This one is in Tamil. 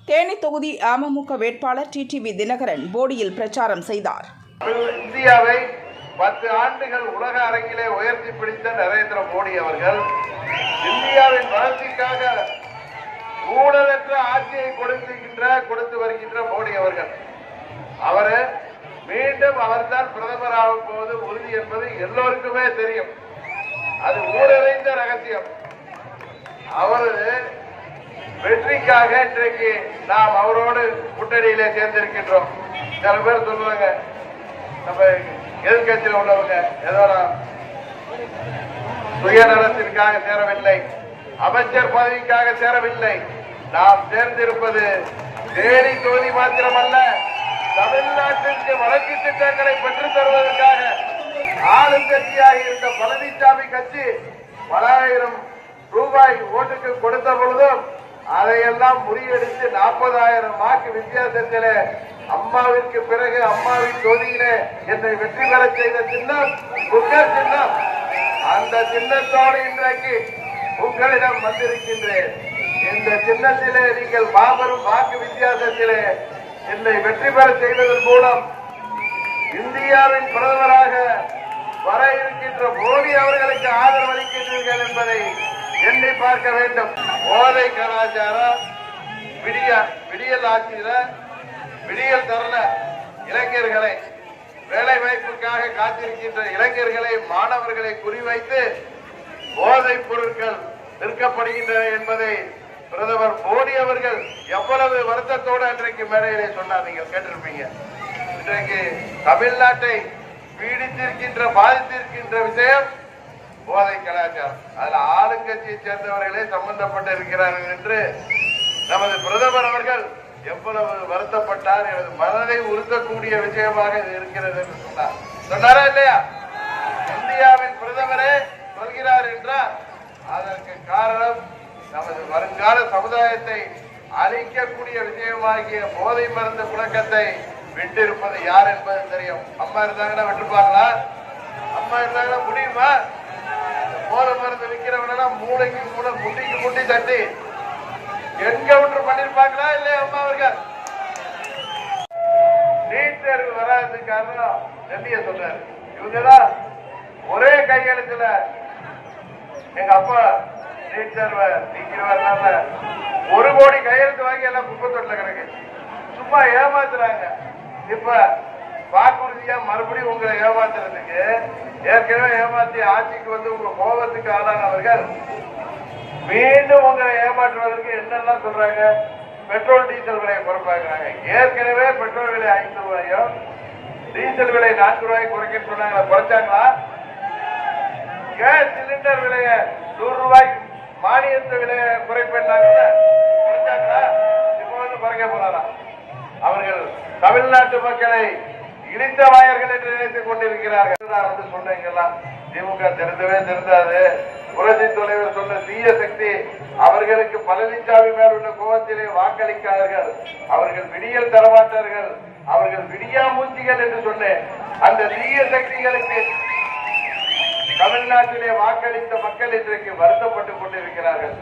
தேனி தொகுதி அமமுக வேட்பாளர் டிடிவி தினகரன் போடியில் பிரச்சாரம் செய்தார். இந்தியாவை 10 ஆண்டுகள் உலக அரங்கிலே உயர்த்தி பிடித்த நரேந்திர மோடி அவர்கள் இந்தியாவின் வளர்ச்சிக்காக ஊழலற்ற ஆட்சியை கொடுத்து வருகின்ற மோடி அவர்கள் மீண்டும் அவர்தான் பிரதமராகும் போது உறுதி என்பது எல்லோருக்குமே தெரியும். அது ஊரறிந்த ரகசியம். அவர் வெற்றிக்காக இன்றைக்கு நாம் அவரோடு கூட்டணியிலே சேர்ந்திருக்கின்றோம். சில பேர் சொல்லுவாங்க, நம்ம எதிர்கட்சியில் உள்ளவங்க ஏதோ சுயநலத்திற்காக சேரவில்லை, அமைச்சர் பதவிக்காக சேரவில்லை. நாம் சேர்ந்திருப்பது தேனி தொகுதி மாத்திரமல்ல, தமிழ்நாட்டிற்கு வளர்ச்சி திட்டங்களை பெற்றுத் தருவதற்காக. ஆளுங்கட்சியாக இருந்த பழனிசாமி கட்சி பல ஆயிரம் ரூபாய் ஓட்டுக்கு கொடுத்த பொழுதும் அதையெல்லாம் முறியடித்து 40,000 வாக்கு வித்தியாசத்திலே அம்மாவிற்கு பிறகு அம்மாவின் தொகுதியிலே என்னை வெற்றி பெற செய்த சின்னம் குக்கர் சின்னம். அந்த சின்னத்தோடு இன்றைக்கு உங்களிடம் வந்திருக்கின்றேன். இந்த சின்னத்திலே நீங்கள் மாபெரும் வாக்கு வித்தியாசத்திலே என்னை வெற்றி பெற செய்வதன் மூலம் இந்தியாவின் பிரதமராக வர இருக்கின்ற மோடி அவர்களுக்கு ஆதரவு அளிக்கின்றீர்கள் என்பதை எண்ணி பார்க்க வேண்டும். போதை கலாச்சாரம் விடியல் ஆட்சியில விடியல் தரல இளைஞர்களை, வேலை வாய்ப்புக்காக காத்திருக்கின்ற இளைஞர்களை, மாணவர்களை குறிவைத்து போதைப் பொருட்கள் விற்கப்படுகின்றன என்பதை பிரதமர் மோடி அவர்கள் எவ்வளவு வருத்தத்தோடு அன்றைக்கு மேடையிலே சொன்னார். நீங்கள் கேட்டிருப்பீங்க. இன்றைக்கு தமிழ்நாட்டை பீடித்திருக்கின்ற பாதித்திருக்கின்ற விஷயம் போதை கலாச்சாரம். அதுல ஆளுங்கட்சியை சேர்ந்தவர்களே சம்பந்தப்பட்டு இருக்கிறார்கள் என்று நமது பிரதமர் அவர்கள் எவ்வளவு வருத்தப்பட்டார். எனது மனதை உறுத்தக்கூடிய விஷயமாக இது இருக்கிறது என்று சொன்னாரா இல்லையா? இந்தியாவின் பிரதமரே சொல்கிறார் என்றால் அதற்கு காரணம் நமது வருங்கால சமுதாயத்தை அழிக்கக்கூடிய விஷயமாகிய போதை மருந்து புழக்கத்தை விட்டிருப்பது யார் என்பது தெரியும். அம்மா இருந்தாங்கன்னா விட்டுப்பாங்களா? அம்மா இருந்தாங்கன்னா முடியுமா? போதை மருந்து விற்கிறவனா மூளைக்கு மூளை முட்டிக்கு முட்டி தட்டி என்கவுண்டர் பண்ணிருப்பாங்களா இல்லையா? அம்மா அவர்கள் நீட் தேர்வு வராது காரணம் டெல்லிய சொல்றாரு. இவங்கதான் ஒரே கையெழுத்துல எங்க அப்பா நீட் தேர்வை நீக்கிறவர்னால 1 கோடி கையெழுத்து வாங்கி எல்லாம் குப்பத்தொட்டில கிடக்கு. சும்மா ஏமாத்துறாங்க. இப்ப வாக்குறுதியா மறுபடியும் உங்களை ஏமாத்துறதுக்கு, ஏற்கனவே ஏமாத்தி ஆட்சிக்கு வந்து உங்க கோபத்துக்கு ஆளானவர்கள் மீண்டும் உங்களை ஏமாற்றுவதற்கு என்னெல்லாம் சொல்றாங்க? பெட்ரோல் டீசல் விலையை குறைப்பாங்க. ஏற்கனவே பெட்ரோல் விலை 5 ரூபாயும் டீசல் விலை 4 ரூபாய் குறைக்க சொன்னாங்க. குறைச்சாங்களா? கேஸ் சிலிண்டர் விலைய 100 ரூபாய் மானியத்த விலையை குறைப்பாங்க. குறைச்சாங்களா? இப்ப வந்து குறைக்க போறாராம். அவர்கள் தமிழ்நாட்டு மக்களை இழித்த வாயர்கள் என்று நினைத்துக் கொண்டிருக்கிறார்கள். நான் வந்து சொன்னீங்கல்லாம் திமுக தெரிந்தவே தெரிந்தாது. புரட்சி தலைவர் சொன்ன தீய சக்தி அவர்களுக்கு பழனிசாமி மேல் உள்ள கோபத்திலே வாக்களிக்கார்கள். அவர்கள் விடியல் தரமாட்டார்கள், அவர்கள் விடியாமூஞ்சிகள் என்று சொன்னேன். அந்த தீய சக்திகளுக்கு தமிழ்நாட்டிலே வாக்களித்த மக்கள் இன்றைக்கு வருத்தப்பட்டுக் கொண்டிருக்கிறார்கள்.